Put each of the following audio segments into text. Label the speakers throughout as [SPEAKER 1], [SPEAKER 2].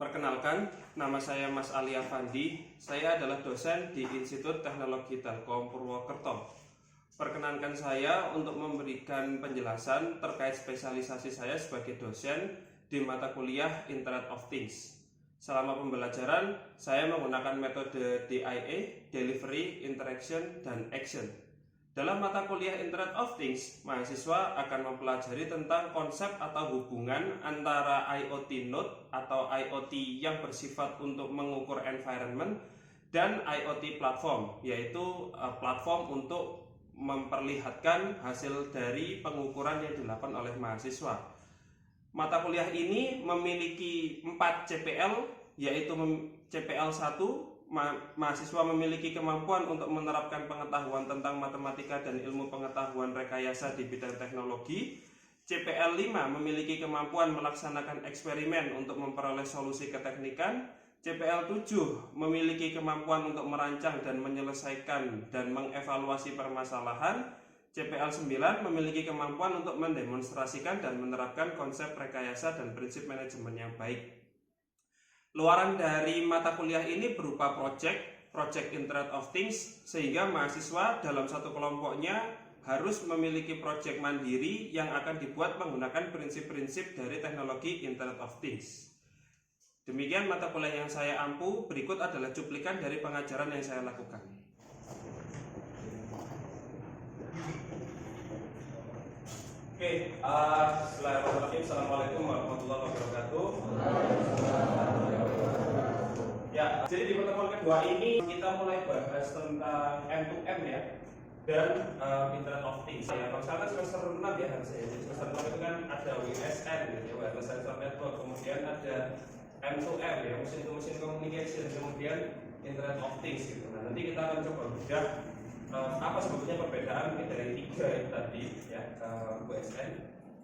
[SPEAKER 1] Perkenalkan, nama saya Mas Ali Afandi. Saya adalah dosen di Institut Teknologi Telkom Purwokerto. Perkenankan saya untuk memberikan penjelasan terkait spesialisasi saya sebagai dosen di mata kuliah Internet of Things. Selama pembelajaran, saya menggunakan metode DIA, Delivery, Interaction, dan Action. Dalam mata kuliah Internet of Things, mahasiswa akan mempelajari tentang konsep atau hubungan antara IoT node atau IoT yang bersifat untuk mengukur environment dan IoT platform, yaitu platform untuk memperlihatkan hasil dari pengukuran yang dilakukan oleh mahasiswa. Mata kuliah ini memiliki 4 CPL, yaitu CPL 1, mahasiswa memiliki kemampuan untuk menerapkan pengetahuan tentang matematika dan ilmu pengetahuan rekayasa di bidang teknologi. CPL 5 memiliki kemampuan melaksanakan eksperimen untuk memperoleh solusi keteknikan. CPL 7 memiliki kemampuan untuk merancang dan menyelesaikan dan mengevaluasi permasalahan. CPL 9 memiliki kemampuan untuk mendemonstrasikan dan menerapkan konsep rekayasa dan prinsip manajemen yang baik. Luaran dari mata kuliah ini berupa project Internet of Things, sehingga mahasiswa dalam satu kelompoknya harus memiliki project mandiri yang akan dibuat menggunakan prinsip-prinsip dari teknologi Internet of Things. Demikian mata kuliah yang saya ampu. Berikut adalah cuplikan dari pengajaran yang saya lakukan. Oke, bismillahirrahmanirrahim. Assalamualaikum warahmatullahi wabarakatuh. Ya, jadi di pertemuan kedua ini kita mulai bahas tentang M2M ya, dan Internet of Things. Ya, kalau misalkan semester 6 ya harusnya. Jadi semester 6 itu kan ada WSN gitu ya, Wireless Sensor Network, kemudian ada M2M ya, Machine to Machine Communication, kemudian Internet of Things gitu. Nah, nanti kita akan coba bedah apa sebetulnya perbedaan dari tiga itu tadi ya, WSN,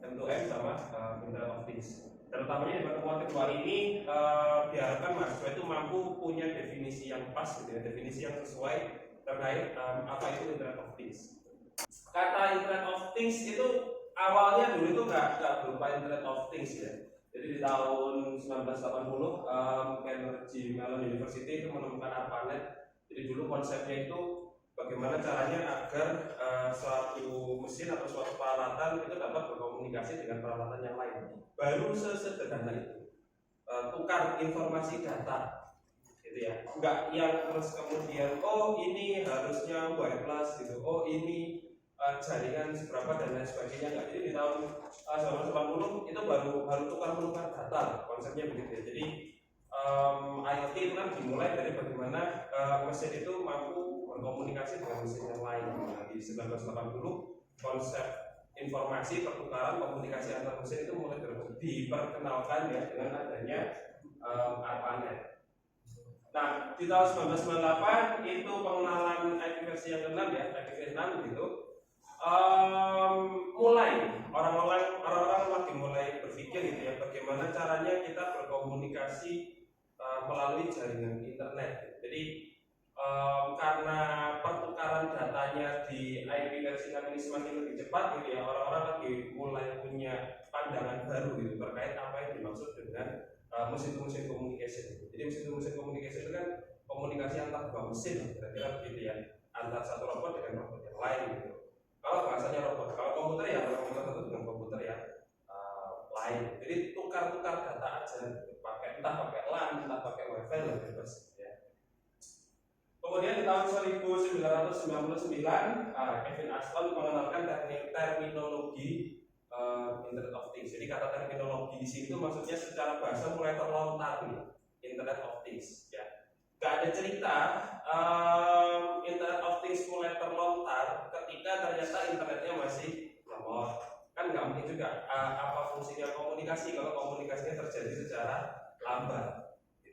[SPEAKER 1] M2M sama Internet of Things. Terutamanya di pertemuan kedua ini diharapkan mahasiswa itu mampu punya definisi yang pas gitu ya, definisi yang sesuai terkait apa itu Internet of Things. Kata Internet of Things itu awalnya dulu itu nggak berupa Internet of Things ya. Jadi di tahun 1980 Carnegie Mellon University itu menemukan ARPANET. Jadi dulu konsepnya itu bagaimana caranya agar suatu mesin atau suatu peralatan itu dapat berkomunikasi dengan peralatan yang lain. Baru sesederhana itu, tukar informasi data, gitu ya. Enggak yang terus kemudian, oh ini harusnya wireless gitu, oh ini jaringan seberapa dan lain sebagainya. Enggak. Jadi di tahun 1980 itu baru tukar-menukar data, konsepnya begitu ya. Jadi IoT itu kan dimulai dari bagaimana mesin itu mampu berkomunikasi dengan mesin yang lain. Nah, di 1980 konsep informasi pertukaran komunikasi antar mesin itu mulai diperkenalkan ya dengan adanya ARPANET. Nah, di tahun 1998 itu pengenalan IP versi yang ke-6 ya, IP v6 gitu. Mulai orang-orang lagi mulai berpikir gitu ya, bagaimana caranya kita berkomunikasi melalui jaringan internet. Jadi karena pertukaran datanya di IP versi 6 ini semakin lebih cepat gitu ya, orang-orang lagi mulai punya pandangan baru gitu terkait apa yang dimaksud dengan mesin-to-mesin communication. Jadi mesin-to-mesin communication itu kan komunikasi antar dua mesin, kira-kira begitu ya, antar satu robot dengan robot yang lain gitu. Kalau bahasanya robot, kalau komputer ya komputer satu dengan komputer yang lain. Jadi tukar-tukar data aja, entah pakai LAN, entah pakai WiFi lah bebas. Kemudian di tahun 1999, Kevin Ashton mengenalkan terminologi Internet of Things. Jadi kata terminologi di sini itu maksudnya secara bahasa mulai terlontar nih, Internet of Things. Ya, gak ada cerita Internet of Things mulai terlontar ketika ternyata internetnya masih lemot. Kan nggak mungkin juga apa fungsinya komunikasi kalau komunikasinya terjadi secara lambat.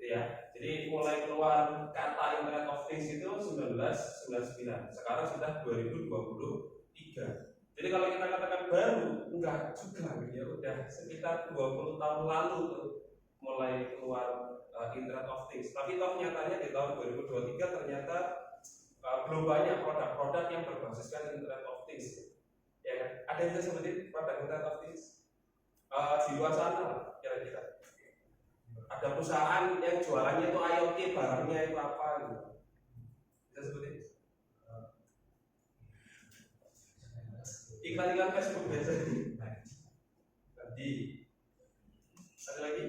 [SPEAKER 1] Ya, jadi mulai keluar kata Internet of Things itu 1999. Sekarang sudah 2023. Jadi kalau kita katakan baru, enggak juga ya, udah sekitar 20 tahun lalu tuh mulai keluar Internet of Things. Tapi toh nyatanya di tahun 2023 ternyata belum banyak produk-produk yang berbasiskan Internet of Things. Ya kan? Ada yang seperti produk Internet of Things di luar sana kira-kira. ada perusahaan yang jualannya itu IoT, barangnya itu apa gitu. Bisa seperti itu. Iklan-iklan Facebook biasa. Tadi ada lagi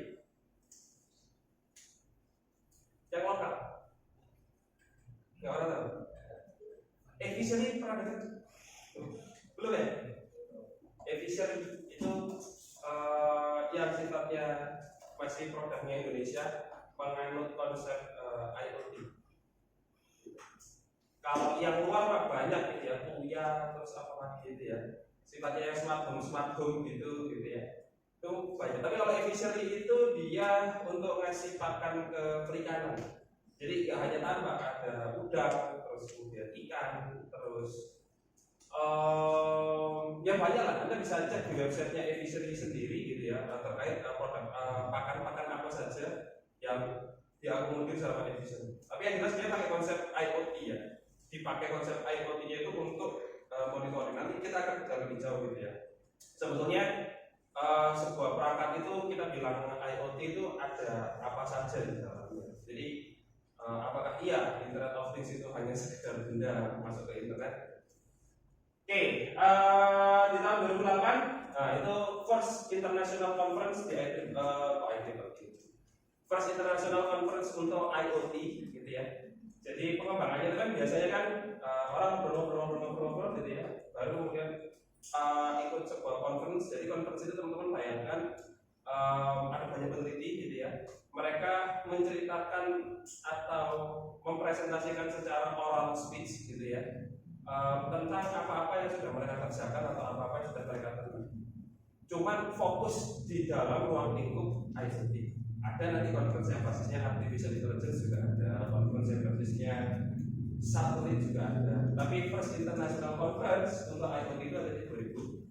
[SPEAKER 1] yang lokal. Nggak orang tahu. Efisien pernah dengar? Belum ya? Efisien itu yang sifatnya masih produknya Indonesia menganut konsep IoT. Kalau yang luar mah banyak gitu ya, Puya terus apa lagi gitu ya, sifatnya yang smart home gitu ya, itu banyak. Tapi kalau efficiently itu dia untuk ngasih pakan ke perikanan. Jadi nggak hanya tambak, ada udang, terus kemudian ikan, terus ya banyak lah. Anda bisa cek di websitenya efficiently sendiri gitu ya, terkait produk pakan-pakan apa saja yang diakomodir secara efisien. Tapi yang jelas dia pakai konsep IoT ya. Dipakai konsep IoT-nya itu untuk monitoring. Nanti kita akan bicara lebih jauh gitu ya. Sebetulnya sebuah perangkat itu kita bilang IoT itu ada apa saja di dalamnya. Jadi apakah iya Internet of Things itu hanya sekedar benda masuk ke internet? Oke, di tahun 2008 itu First International Conference di First International Conference untuk IoT gitu ya. Jadi pengembangannya itu kan biasanya kan orang berlomba gitu ya, baru kemudian ikut sebuah conference. Jadi conference itu teman-teman bayangkan ada banyak peneliti gitu ya, mereka menceritakan atau mempresentasikan secara oral speech gitu ya, tentang apa-apa yang sudah mereka kerjakan atau apa-apa yang sudah mereka teliti. Cuman fokus di dalam ruang lingkup IoT. Ada nanti konferensi yang basisnya artificial intelligence juga ada, konferensi yang basisnya satelit juga ada. Tapi First International Conference untuk IoT itu ada di 2000.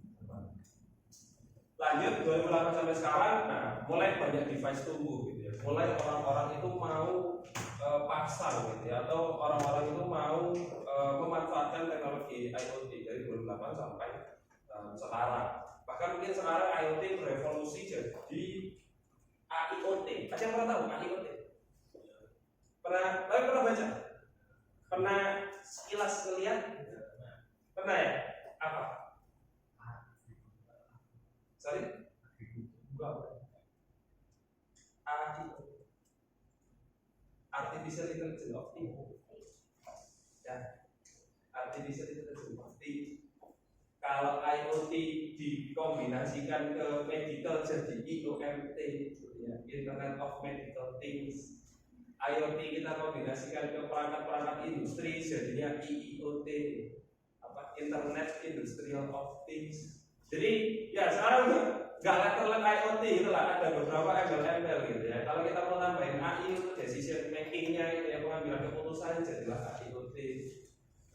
[SPEAKER 1] Lanjut 2008 sampai sekarang, nah mulai banyak device tumbuh gitu ya. Mulai orang-orang itu mau pasang gitu ya, atau orang-orang itu mau memanfaatkan teknologi IoT dari 2008 sampai sekarang. Bahkan mungkin sekarang IoT berevolusi jadi AIoT. Ada yang pernah tahu AIoT? Pernah baca? Pernah sekilas ngeliat? Pernah ya? Apa? Sorry? Artificial Intelligence of Things. Ya, Artificial Intelligence of Things. Kalau IoT dikombinasikan ke medical jadi IoMT, ya, Internet of Medical Things. IoT kita kombinasikan ke perangkat-perangkat industri jadinya IIoT, Internet Industrial of Things. Jadi ya sekarang nggak letter IoT itulah, ada beberapa embel-embel gitu ya. Kalau kita mau tambahin AI itu decision makingnya itu ya, pengambilan keputusan jadilah IoT.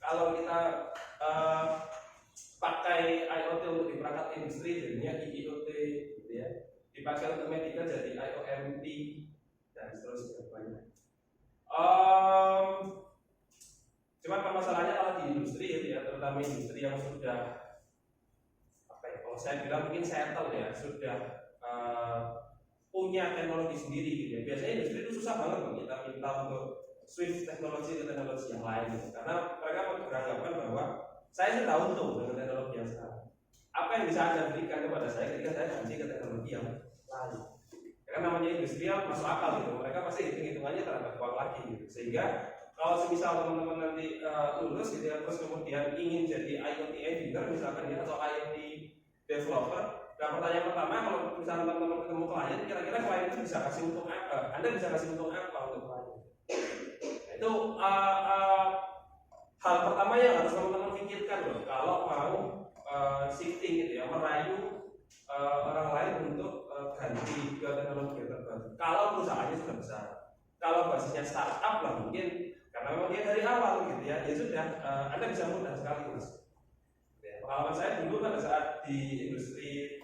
[SPEAKER 1] Kalau kita pakai IoT untuk di perangkat industri jadinya IIoT gitu ya. Dipakai untuk medical jadi IOMT dan seterusnya banyak. Cuma masalahnya kalau di industri gitu ya, terutama industri yang sudah kalau saya bilang mungkin settle ya, sudah punya teknologi sendiri gitu ya. Biasanya industri itu susah banget kalau kita minta untuk switch teknologi ke teknologi yang lain gitu. Karena mereka beranggapan bahwa saya sudah untung dengan teknologi yang sekarang. Apa yang bisa Anda berikan kepada saya ketika saya ganti ke teknologi yang lain? Karena namanya industrial masuk akal gitu. Mereka pasti hitung-hitungannya terhadap uang lagi gitu. Sehingga kalau semisal teman-teman nanti lulus gitu ya, terus kemudian ingin jadi IoT engineer misalkan ya, atau IoT developer. Nah pertanyaan pertama, kalau misalnya teman-teman ketemu klien, kira-kira klien itu bisa kasih untung apa? Anda bisa kasih untung apa untuk klien? Nah, itu hal pertama yang harus teman-teman pikirkan loh, kalau mau shifting gitu ya, merayu orang lain untuk ganti ke teknologi yang terbaru. Kalau perusahaannya sudah besar, kalau basisnya startup lah mungkin, karena memang dia dari awal gitu ya, ya sudah, Anda bisa mudah sekali mas. Pengalaman saya dulu pada saat di industri,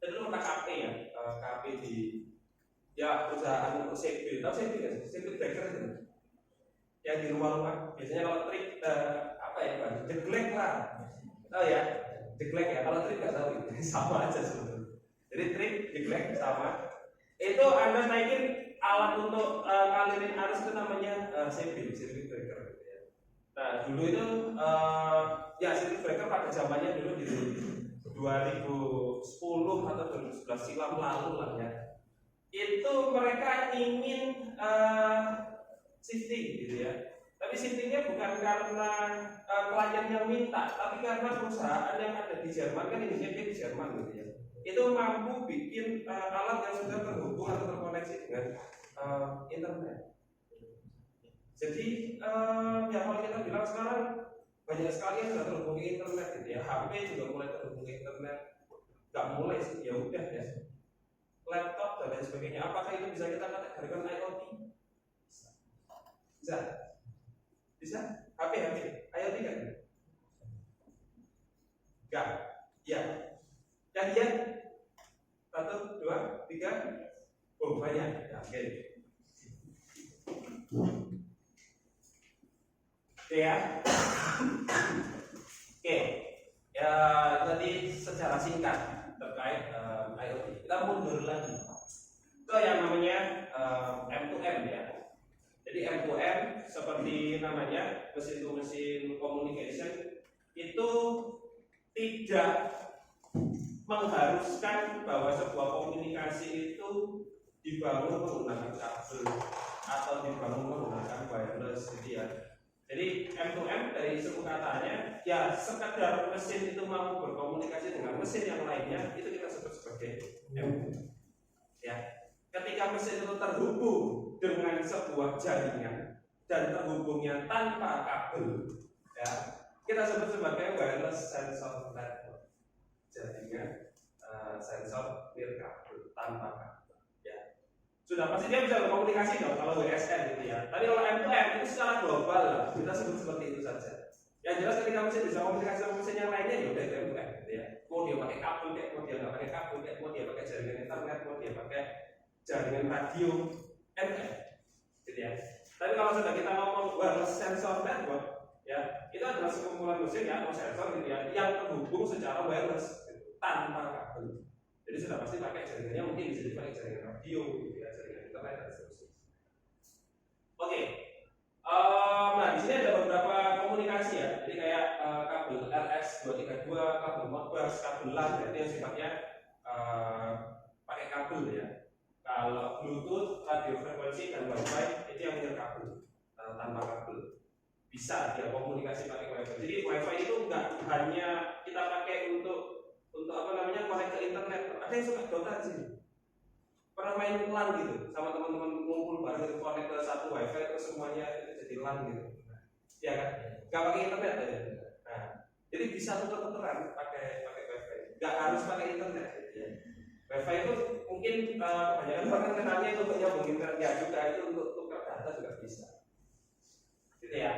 [SPEAKER 1] saya dulu pernah KP ya, KP di ya perusahaan CB, tahu CB kan? CB Baker itu, yang di rumah-rumah. Biasanya kalau trik apa ya, jeglek lah, tahu ya, jeglek ya. Kalau trik nggak tahu itu sama aja sebetulnya. Jadi trik, jeglek sama Itu Anda naikin alat untuk ngalirin arus itu namanya circuit breaker gitu ya. Nah dulu itu ya circuit breaker pada zamannya dulu di 2010 atau 2011 silam lalu lah ya. Itu mereka ingin shifting gitu ya. Tapi shiftingnya bukan karena klien yang minta, tapi karena perusahaan yang ada di Jerman, kan ini di Jerman gitu ya. Itu mampu bikin alat yang sudah terhubung atau terkoneksi dengan internet. Jadi ya kalau kita bilang sekarang banyak sekali yang sudah terhubung ke internet gitu ya. HP juga mulai terhubung ke internet. Gak mulai sih, ya udah ya. Laptop dan lain sebagainya. Apakah itu bisa kita kategorikan IoT? Bisa. Bisa? HP IoT kan? Enggak. Ya. Yang dia 1, 2, 3. Oh banyak. Ya, oke. Oke ya. Oke. Ya tadi secara singkat terkait IoT. Kita mundur lagi ke yang namanya M2M ya. Jadi M2M seperti namanya mesin to mesin communication itu tidak mengharuskan bahwa sebuah komunikasi itu dibangun menggunakan kabel atau dibangun menggunakan wireless gitu ya. Jadi M2M dari suku katanya ya sekedar mesin itu mampu berkomunikasi dengan mesin yang lainnya, itu kita sebut sebagai M2M. Ya, ketika mesin itu terhubung dengan sebuah jaringan dan terhubungnya tanpa kabel, ya kita sebut sebagai wireless sensor network. Jaringan sensor nirkabel tanpa kabel. Ya, sudah pasti dia bisa berkomunikasi dong kalau WSN gitu ya. Tapi kalau M2M itu secara global lah, kita sebut seperti itu saja. Yang jelas ketika mesin bisa komunikasi sama mesin yang lainnya ya udah itu M2M gitu ya. Mau dia pakai kabel kayak, mau dia nggak pakai kabel kayak, mau dia pakai jaringan internet, mau dia pakai jaringan radio, M2M gitu ya. Tapi kalau sudah kita ngomong wireless sensor network ya, itu adalah sekumpulan mesin ya atau sensor gitu ya yang terhubung secara wireless gitu, tanpa kabel. Jadi sudah pasti pakai jaringannya, mungkin bisa dipakai jaringan radio gitu ya, jaringan internet dan seterusnya. Oke. Nah di sini ada beberapa komunikasi ya. Jadi kayak kabel RS232, kabel Modbus, kabel LAN, itu yang sifatnya pakai kabel ya. Kalau Bluetooth, radio frekuensi dan Wi-Fi itu yang nirkabel tanpa kabel. Bisa dia komunikasi pakai Wi-Fi. Jadi Wi-Fi itu nggak hanya kita pakai untuk apa namanya connect ke internet. Ada yang suka Dota sih. Pernah main LAN gitu sama teman-teman ngumpul bareng itu connect ke satu Wi-Fi terus semuanya itu jadi LAN gitu. Ya kan? Nggak pakai internet aja. Nah, jadi bisa tuker-tukeran pakai Wi-Fi. Nggak harus pakai internet. Gitu ya. Wi-Fi itu mungkin kebanyakan orang kenalnya itu untuk nyambung internet ya juga, itu untuk tukar data juga bisa. Gitu ya.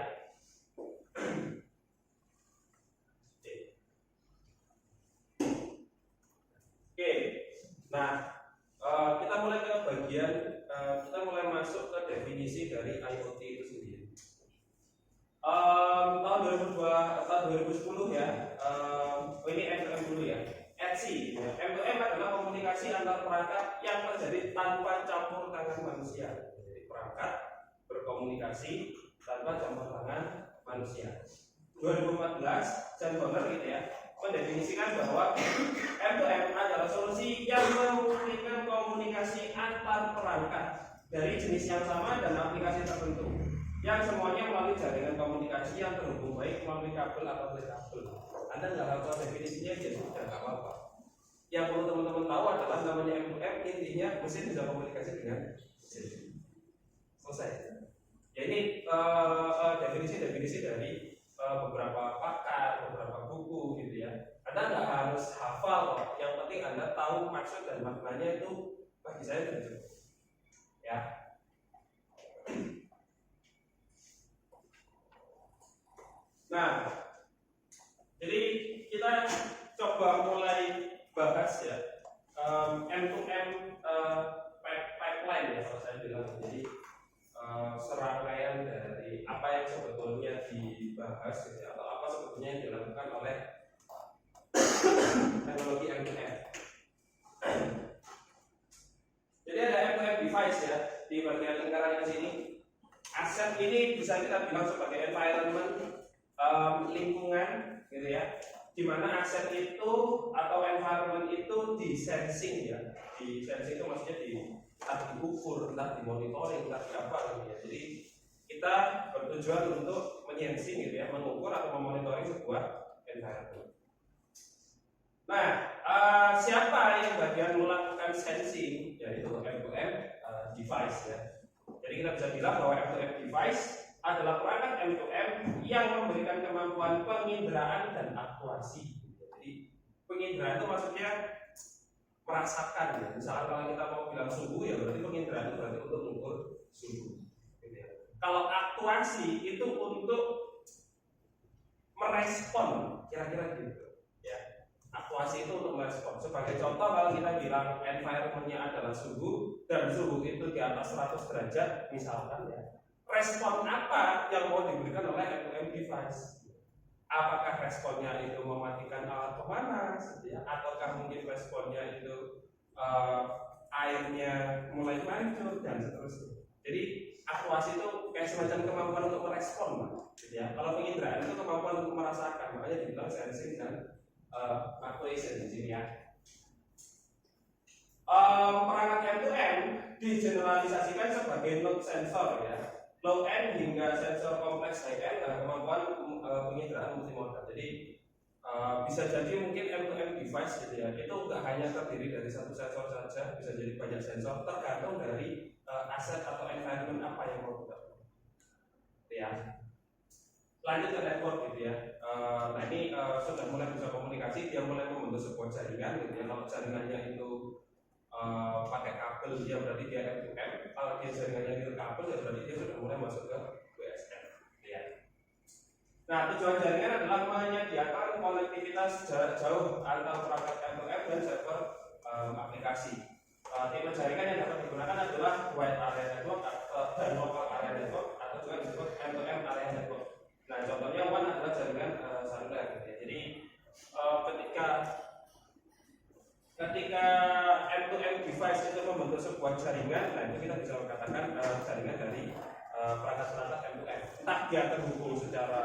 [SPEAKER 1] Oke, nah kita mulai ke bagian, kita mulai masuk ke definisi dari IoT itu sendiri. Tahun 2010 ya, ini M2M dulu ya. ETSI, ya. M2M adalah komunikasi antar perangkat yang terjadi tanpa campur tangan manusia. Jadi perangkat berkomunikasi tanpa campur tangan manusia. 2014, John Bonner gitu ya, mendefinisikan bahwa M2M adalah solusi yang memungkinkan komunikasi antar perangkat dari jenis yang sama dan aplikasi tertentu, yang semuanya melalui jaringan komunikasi yang terhubung baik melalui kabel atau kabel. Anda nggak harus tahu definisinya, jadi tidak apa-apa. Yang perlu teman-teman tahu adalah namanya M2M, intinya mesin bisa komunikasi dengan mesin. Selesai. Ya ini definisi dari beberapa pakar, beberapa buku gitu ya. Anda nggak harus hafal, yang penting Anda tahu maksud dan maknanya, itu bagi saya sudah cukup. Ya. Nah, jadi kita coba mulai bahas ya M2M pipeline ya kalau saya bilang. Jadi serangkaian dari apa yang sebetulnya dibahas gitu, atau apa sebetulnya yang dilakukan oleh teknologi M2M. Jadi ada di bagian lingkaran yang sini. Aset ini bisa kita bilang sebagai environment, lingkungan, gitu ya. Di mana aset itu atau environment itu di sensing ya. Di sensing itu maksudnya entah diukur, entah dimonitoring, entah di apa gitu ya. Jadi kita bertujuan untuk menyensing gitu ya, mengukur atau memonitoring sebuah environment. Nah, siapa yang bagian melakukan sensing? Yaitu M2M device ya. Jadi kita bisa bilang bahwa M2M device adalah perangkat M2M yang memberikan kemampuan penginderaan dan aktuasi. Jadi penginderaan itu maksudnya merasakan ya. Misalnya kalau kita mau bilang suhu ya berarti penginderaan itu berarti untuk mengukur suhu. Gitu ya. Kalau aktuasi itu untuk merespon, kira-kira gitu. Aktuasi itu untuk merespon. Sebagai contoh kalau kita bilang environment-nya adalah suhu dan suhu itu di atas 100 derajat misalkan ya. Respon apa yang mau diberikan oleh M2M device? Apakah responnya itu mematikan alat pemanas ya? Ataukah mungkin responnya itu airnya mulai mancur dan seterusnya. Jadi aktuasi itu kayak semacam kemampuan untuk merespon gitu ya. Kalau penginderaan itu kemampuan untuk merasakan, makanya dibilang sensing dan actuation di sini ya. Perangkat M2M digeneralisasikan sebagai node sensor ya. Low end hingga sensor kompleks high end adalah kemampuan penginderaan multimodal. Jadi bisa jadi mungkin M2M device gitu ya. Itu nggak hanya terdiri dari satu sensor saja, bisa jadi banyak sensor tergantung dari aset atau environment apa yang mau kita ya. Lanjut ke network gitu ya. Nah ini sudah mulai bisa komunikasi, dia mulai membentuk sebuah jaringan gitu ya. Kalau jaringannya itu pakai kabel, dia berarti dia M2M. Kalau dia jaringannya kabel, ya berarti dia sudah mulai masuk ke WSN gitu ya. Nah tujuan jaringan adalah menyediakan konektivitas jarak jauh antara perangkat M2M dan server aplikasi. Tipe jaringan yang dapat digunakan adalah wide area network dan local area network atau juga disebut M2M area network. Nah contohnya WAN adalah jaringan seluler gitu ya. Jadi ketika M2M device itu membentuk sebuah jaringan, nah itu kita bisa mengatakan jaringan dari perangkat-perangkat M2M. Entah dia terhubung secara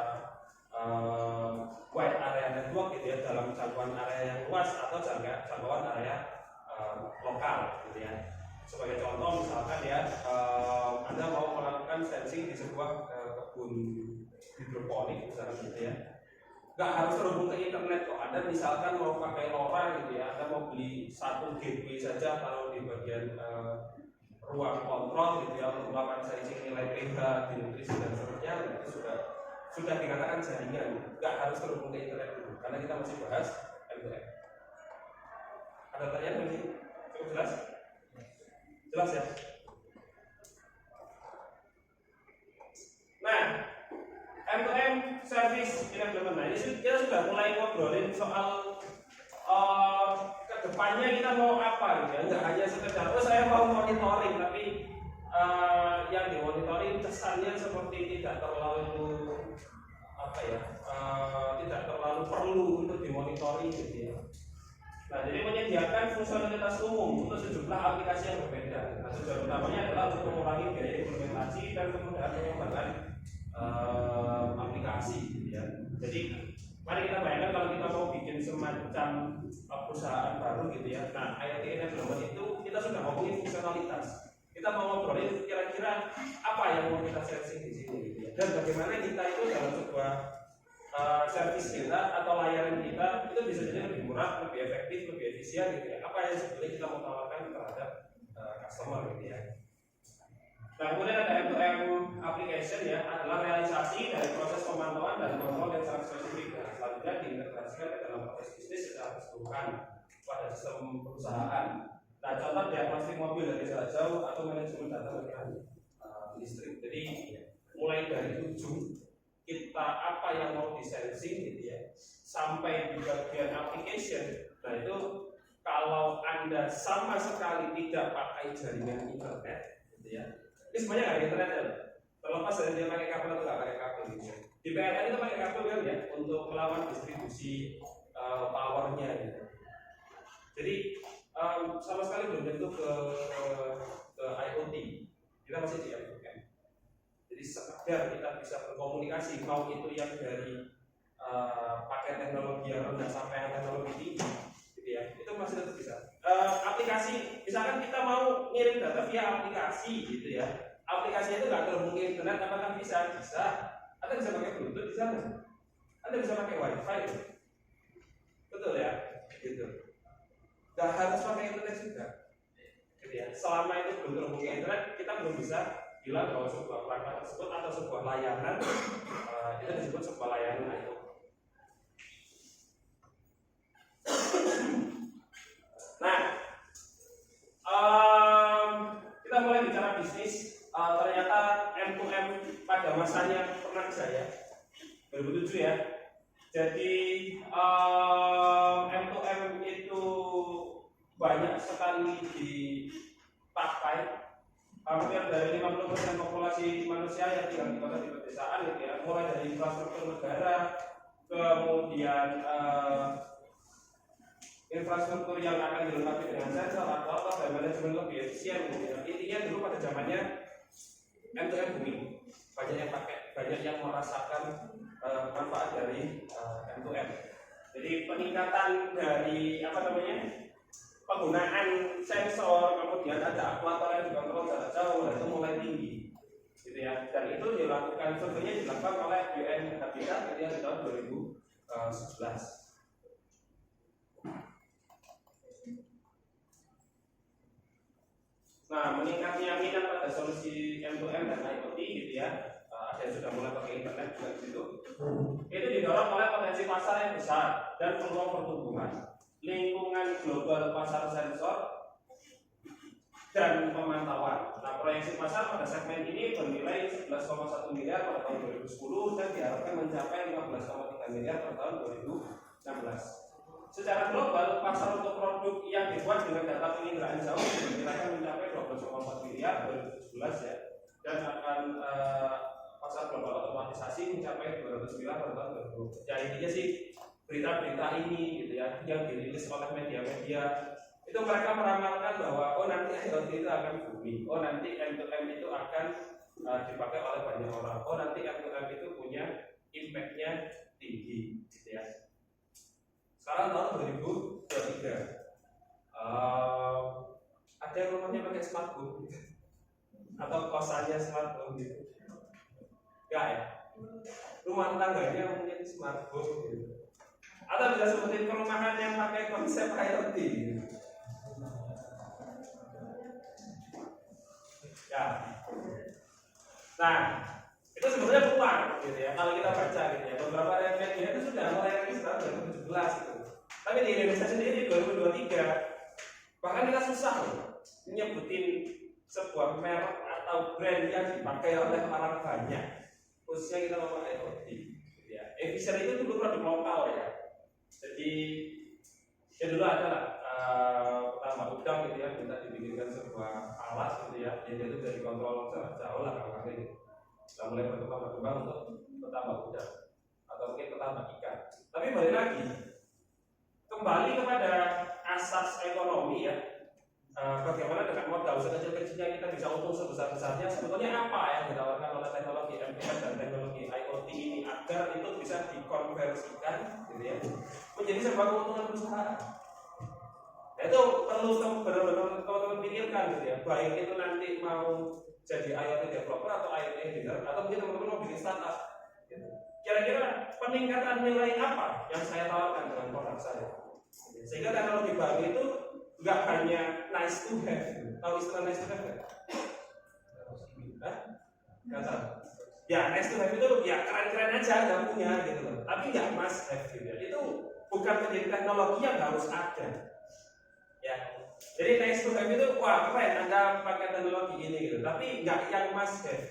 [SPEAKER 1] wide area network gitu ya, dalam jangkauan area yang luas atau jangkauan area lokal gitu ya. Sebagai contoh misalkan ya, Anda mau melakukan sensing di sebuah kebun hidroponik misalkan gitu ya, nggak harus terhubung ke internet kok. Anda misalkan mau pakai LoRa gitu ya, Anda mau beli satu gateway saja kalau di bagian ruang kontrol gitu ya, untuk melakukan sensing nilai pH, nutrisi dan seterusnya, itu sudah dikatakan jaringan, nggak harus terhubung ke internet dulu, karena kita masih bahas M2M. Ada pertanyaan ini cukup jelas? Jelas ya? Nah, M2M service enablement. Nah, ini kita sudah mulai ngobrolin soal kedepannya kita mau apa gitu ya. Enggak hanya sekedar saya mau monitoring, tapi yang dimonitoring kesannya seperti tidak terlalu tidak terlalu perlu untuk dimonitoring gitu ya. Nah, jadi menyediakan fungsionalitas umum untuk sejumlah aplikasi yang berbeda. Nah, tujuan utamanya adalah untuk mengurangi biaya implementasi dan kemudahan pengembangan aplikasi gitu ya. Jadi mari kita bayangkan kalau kita mau bikin semacam perusahaan baru gitu ya. Nah, IoT enablement itu kita sudah ngomongin fungsionalitas. Kita mau ngobrolin kira-kira apa yang mau kita sensing di sini gitu ya. Dan bagaimana kita itu dalam sebuah servis kita atau layanan kita itu bisa jadi lebih murah, lebih efektif, lebih efisien gitu ya. Apa yang sebetulnya kita mau tawarkan terhadap customer gitu ya. Nah, kemudian ada M2M application ya, adalah realisasi dari proses pemantauan dan kontrol yang sangat spesifik. Nah, selanjutnya diintegrasikan ke dalam proses bisnis secara keseluruhan pada sistem perusahaan. Nah, contoh diagnostik mobil dari jarak jauh atau manajemen data mekanik listrik. Jadi mulai dari ujung kita apa yang mau disensing gitu ya, sampai di bagian application. Nah itu kalau Anda sama sekali tidak pakai jaringan internet gitu ya, ini semuanya nggak ada internet ya, terlepas dari dia pakai kabel atau nggak pakai kabel gitu ya. Di PLN itu pakai kabel kan ya, untuk melakukan distribusi powernya gitu. Jadi sama sekali belum tentu ke IoT agar kita bisa berkomunikasi, mau itu yang dari pakai teknologi yang rendah sampai yang teknologi tinggi, gitu ya, itu masih tetap bisa. Aplikasi, misalkan kita mau ngirim data via aplikasi, gitu ya, aplikasi itu nggak terhubung ke internet, apakah bisa? Bisa. Anda bisa pakai Bluetooth di sana, Anda bisa pakai WiFi, betul ya, gitu. Nggak harus pakai internet juga, gitu ya. Selama itu belum terhubung ke internet, kita belum bisa bilang bahwa sebuah perangkat tersebut atau sebuah layanan itu disebut sebuah layanan itu. Nah, kita mulai bicara bisnis. Ternyata M2M pada masanya pernah saya 2007 ya. Jadi M2M itu banyak sekali dipakai. Hampir dari 50% populasi manusia yang tinggal di kota di pedesaan, gitu ya. Mulai dari infrastruktur negara, kemudian infrastruktur yang akan dilengkapi dengan sensor atau dan manajemen lebih efisien, gitu ya. Intinya dulu pada zamannya M2M booming, banyak yang pakai, banyak yang merasakan manfaat dari M2M. Jadi peningkatan dari penggunaan sensor, kemudian ada aktuator yang dikontrol jarak jauh, itu mulai tinggi, gitu ya. Dan itu dilakukan, surveinya dilakukan oleh UNHCR di tahun 2011. Nah, meningkatnya minat pada solusi M2M dan IoT, gitu ya, ada yang sudah mulai pakai internet juga di situ. Itu didorong oleh potensi pasar yang besar dan peluang pertumbuhan, lingkungan global pasar sensor dan pemantauan. Nah, proyeksi pasar pada segmen ini bernilai 11,1 miliar pada tahun 2010 dan diharapkan mencapai 15,3 miliar pada tahun 2016. Secara global, pasar untuk produk yang dibuat dengan data penginderaan jauh diperkirakan mencapai 12,4 miliar 2017 ya, dan akan pasar global otomatisasi mencapai 200 miliar pada tahun 2020. Ya, intinya sih berita-berita ini, gitu ya, yang dirilis oleh media-media itu mereka meramalkan bahwa nanti IoT itu akan booming, nanti M2M itu akan dipakai oleh banyak orang, nanti M2M itu punya impact-nya tinggi, gitu ya. Sekarang tahun 2023, ada yang rumahnya pakai smart home atau kosannya smart home gitu? Enggak ya? Rumah tangganya mungkin smart home gitu. Atau bisa sebutin perumahan yang pakai konsep IoT gitu. Ya. Nah, itu sebenarnya peluang, gitu ya. Kalau kita baca, gitu ya, beberapa media itu sudah mulai rilis tahun 2017 gitu. Tapi di Indonesia sendiri 2023, bahkan kita susah loh nyebutin sebuah merek atau brand yang dipakai oleh orang banyak. Khususnya kita ngomong IoT, gitu ya. Efisien itu dulu produk lokal ya. Jadi ya dulu ada lah pertama udang, gitu ya, minta dibikinkan sebuah alat, gitu ya, jadi itu dari kontrol jarak jauh lah kalau gitu. Kita mulai berkembang untuk petambak udang atau mungkin petambak ikan. Tapi balik lagi, kembali kepada asas ekonomi ya. Bagaimana dengan modal sekecil-kecilnya kita bisa untung sebesar-besarnya? Sebetulnya apa yang ditawarkan oleh teknologi M2M dan teknologi IoT ini agar itu bisa dikonversikan, gitu ya, menjadi sebuah keuntungan perusahaan? Nah, itu perlu benar-benar teman-teman pikirkan, gitu ya. Baik itu nanti mau jadi IoT developer atau IoT engineer, atau mungkin teman-teman mau bikin startup, gitu. Kira-kira peningkatan nilai apa yang saya tawarkan dengan produk saya? Sehingga teknologi baru itu nggak hanya nice to have. Tahu istilah nice to have nggak? Nggak tahu. Ya, nice to have itu ya keren-keren aja nggak punya, gitu loh. Tapi nggak must have, gitu ya. Itu bukan menjadi teknologi yang harus ada. Ya. Jadi nice to have itu wah keren Anda pakai teknologi ini, gitu. Tapi nggak yang must have.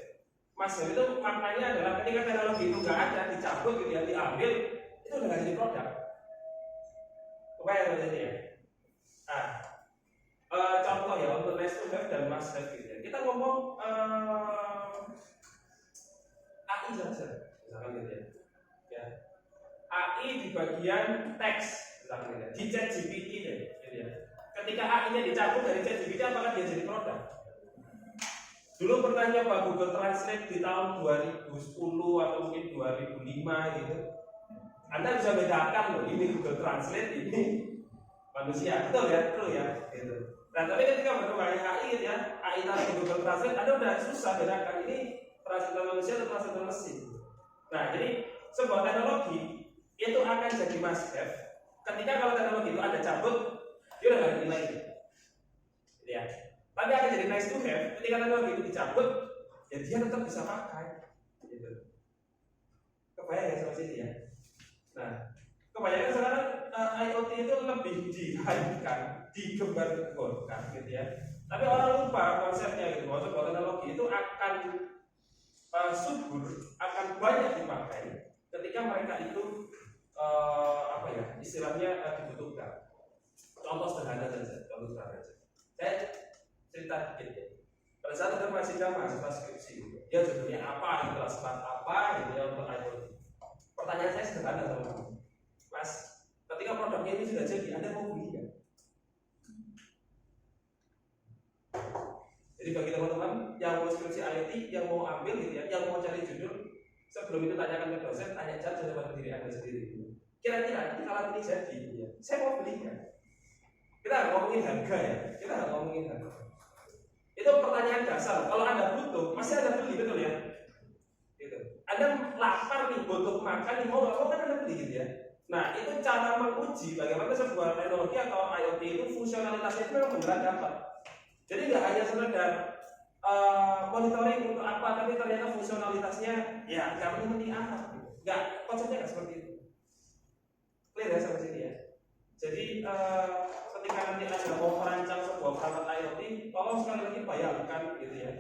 [SPEAKER 1] Must have itu maknanya adalah ketika teknologi itu nggak ada, dicabut, gitu ya, diambil, itu udah nggak jadi produk. Kebayang ini ya. Nah, contoh ya untuk nice to have dan must have, gitu ya. Kita ngomong AI saja, misalkan gitu ya. Ya. AI di bagian teks, misalkan gitu ya. Di ChatGPT deh, gitu ya. Ketika AI-nya dicabut dari ChatGPT, apakah dia jadi produk? Dulu pernah nyoba Google Translate di tahun 2010 atau mungkin 2005 gitu. Anda bisa bedakan loh, ini Google Translate, ini manusia, betul ya, gitu. Nah, tapi ketika berkembangnya AI gitu ya, AI taruh di Google Translate, Anda udah susah bedakan ini translator manusia atau translator mesin. Nah, jadi sebuah teknologi itu akan jadi must have ketika kalau teknologi itu Anda cabut, dia udah nggak ada nilai, gitu ya. Tapi akan jadi nice to have ketika teknologi itu dicabut, ya dia tetap bisa pakai, gitu. Kebayang ya sama sini ya. Nah, kebanyakan sekarang IoT itu lebih di-hype-kan, digembar-gemborkan gitu ya. Tapi orang lupa konsepnya gitu, bahwa sebuah teknologi itu akan subur, akan banyak dipakai ketika mereka itu istilahnya dibutuhkan. Contoh sederhana saja. Saya cerita dikit ya. Pada saat ada mahasiswa skripsi, dia judulnya apa, kelas apa gitu ya untuk IoT. Pertanyaan saya sederhana sama kamu, Mas. Ketika produknya ini sudah jadi, Anda mau beli kan? Jadi bagi teman-teman yang mau skripsi IoT, yang mau ambil gitu ya, yang mau cari judul, sebelum itu tanyakan ke dosen, tanya saja pada diri Anda sendiri. Kira-kira kalau ini jadi, ya, saya mau beli kan? Kita nggak ngomongin harga ya, Itu pertanyaan dasar. Kalau Anda butuh, masih Anda beli, betul ya? Gitu. Anda lapar nih, butuh makan nih, mau nggak mau kan Anda beli gitu ya. Nah, itu cara menguji bagaimana sebuah teknologi atau IoT itu fungsionalitasnya itu memang benar dapat. Jadi nggak hanya sekedar monitoring untuk apa, tapi ternyata fungsionalitasnya ya nggak penting amat. Nggak, konsepnya nggak seperti itu. Clear ya sampai sini ya. Jadi ketika nanti Anda mau merancang sebuah perangkat IoT, tolong sekali lagi bayangkan gitu ya.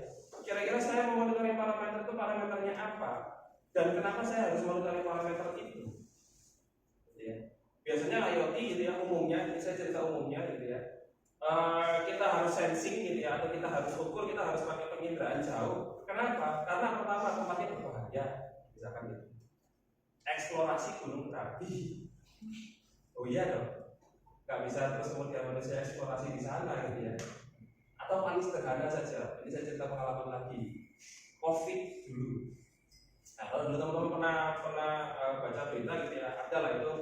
[SPEAKER 1] Kira-kira saya mau monitoring parameter itu parameternya apa, dan kenapa saya harus monitoring parameter itu? Gitu ya. Biasanya IoT gitu ya umumnya, ini saya cerita umumnya gitu ya. Kita harus sensing gitu ya, atau kita harus ukur, kita harus pakai penginderaan jauh. Kenapa? Karena pertama tempatnya berbahaya, misalkan gitu. Eksplorasi gunung Merapi. Oh iya dong, nggak bisa terus kemudian manusia eksplorasi di sana gitu ya. Atau paling sederhana saja, ini saya cerita pengalaman lagi. COVID dulu. Nah, kalau dulu teman-teman pernah baca berita gitu ya, ada lah itu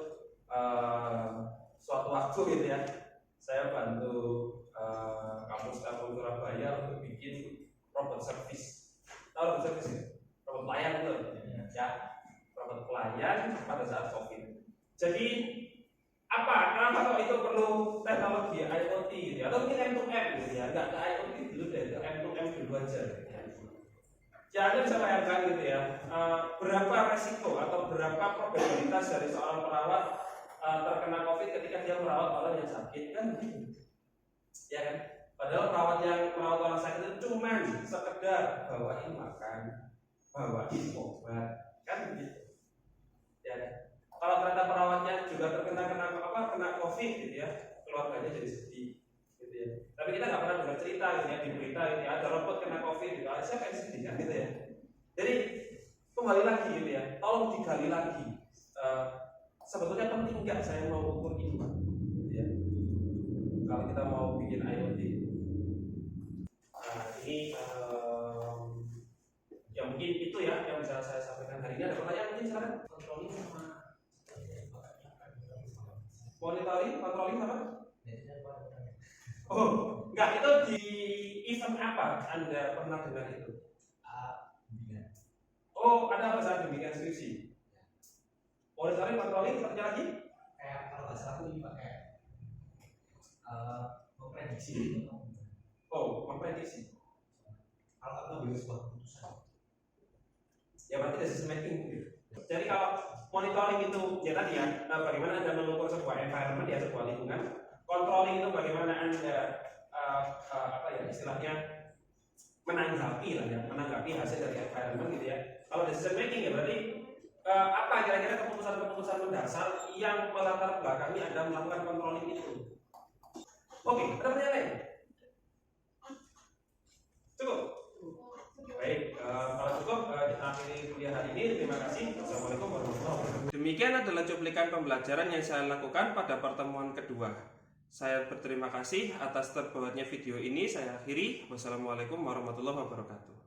[SPEAKER 1] suatu waktu gitu ya, saya bantu kampus-kampus Surabaya untuk bikin robot service. Tahu robot service ya? Robot pelayan itu ya, robot pelayan pada saat COVID. Jadi kenapa kok itu perlu teknologi IoT gitu ya? Atau mungkin M2M gitu ya, nggak ke IoT dulu deh, ke M2M dulu aja gitu ya. Ya Anda bisa bayangkan gitu ya, berapa resiko atau berapa probabilitas dari seorang perawat terkena COVID ketika dia merawat orang yang sakit kan gitu. Ya kan? Padahal perawat yang merawat orang sakit itu cuma sekedar bawain makan, bawain obat, kan gitu. Ya kan? Kalau ternyata perawatnya juga kena COVID gitu ya, keluarganya jadi sedih gitu ya. Tapi kita nggak pernah dengar cerita gitu ya, di berita gitu ya, ada robot kena COVID gitu, siapa yang sedih kan gitu ya. Jadi kembali lagi gitu ya, tolong digali lagi. Sebetulnya penting nggak saya mau ukur ini gitu ya. Kalau kita mau bikin IoT. Nah ini ya mungkin itu ya yang bisa saya sampaikan hari ini. Ada pertanyaan mungkin silakan. Controlling sama monitoring, controlling apa? Oh, enggak, itu di event apa Anda pernah dengar itu? Bimbingan. Oh, ada apa saat bimbingan skripsi? Monitoring, controlling, satunya lagi? Kayak kalau nggak salah aku pakai memprediksi. Oh, memprediksi. Kalau aku ambil sebuah keputusan. Ya berarti decision making. Jadi kalau monitoring itu ya tadi ya, bagaimana Anda mengukur sebuah environment ya, sebuah lingkungan. Controlling itu bagaimana Anda istilahnya menanggapi hasil dari environment gitu ya. Kalau decision making ya berarti apa kira-kira keputusan-keputusan mendasar yang melatar belakangi Anda melakukan controlling itu. Oke, ada pertanyaan lain? Cukup? Baik, kalau cukup kita akhiri kuliah hari ini. Terima kasih. Assalamualaikum warahmatullahi wabarakatuh. Demikian adalah cuplikan pembelajaran yang saya lakukan pada pertemuan kedua. Saya berterima kasih atas terbuatnya video ini. Saya akhiri. Wassalamualaikum warahmatullahi wabarakatuh.